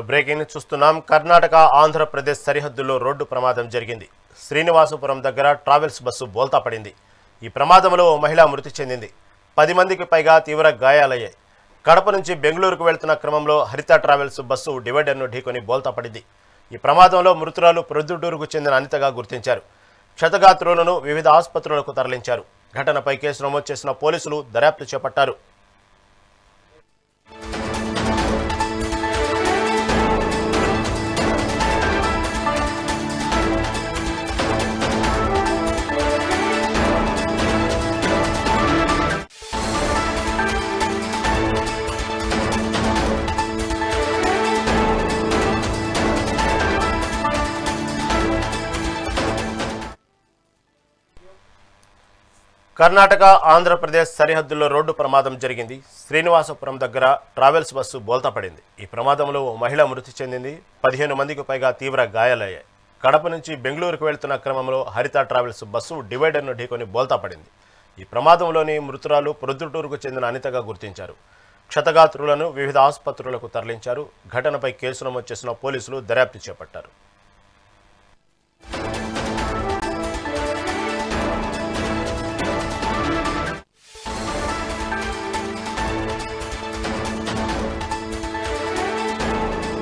Breaking చూస్తున్నాం. కర్ణాటక ఆంధ్రప్రదేశ్ సరిహద్దుల్లో road ప్రమాదం జరిగింది. శ్రీనివాసపురం దగ్గర ట్రావెల్స్ బస్సు బోల్తా పడింది. ఈ ప్రమాదంలో ఓ మహిళ మృతి చెందింది. 10 మందికి పైగా తీవ్ర గాయాలయ్యాయి. కడప నుంచి బెంగళూరుకు వెళ్తున్న క్రమంలో హరిత ట్రావెల్స్ బస్సు డివైడర్ను ఢీకొని బోల్తా పడింది. ఈ ప్రమాదంలో మృతురాలు ప్రొద్దుటూరుకు చెందిన అనితగా గుర్తించారు. క్షతగాత్రులను వివిధ ఆసుపత్రులకు తరలించారు. ఘటనపై కేసు నమోదు చేసిన పోలీసులు దర్యాప్తు చేపట్టారు. కర్ణాటక ఆంధ్రప్రదేశ్ సరిహద్దుల్లో రోడ్డు ప్రమాదం జరిగింది. శ్రీనివాసపురం దగ్గర ట్రావెల్స్ బస్సు బోల్తా పడింది. ఈ ప్రమాదంలో ఓ మహిళ మృతి చెందింది. 15 మందికి పైగా తీవ్ర గాయాలయ్యాయి. కడప నుంచి బెంగళూరుకు వెళ్తున్న క్రమంలో హరిత ట్రావెల్స్ బస్సు డివైడర్ను ఢీకొని బోల్తా పడింది. ఈ ప్రమాదంలోని మృతురాలు ప్రొద్దుటూరుకు చెందిన అనితగా గుర్తించారు. క్షతగాత్రులను వివిధ ఆసుపత్రులకు తరలించారు. ఘటనపై కేసు నమోదు చేసిన పోలీసులు దర్యాప్తు చేపట్టారు.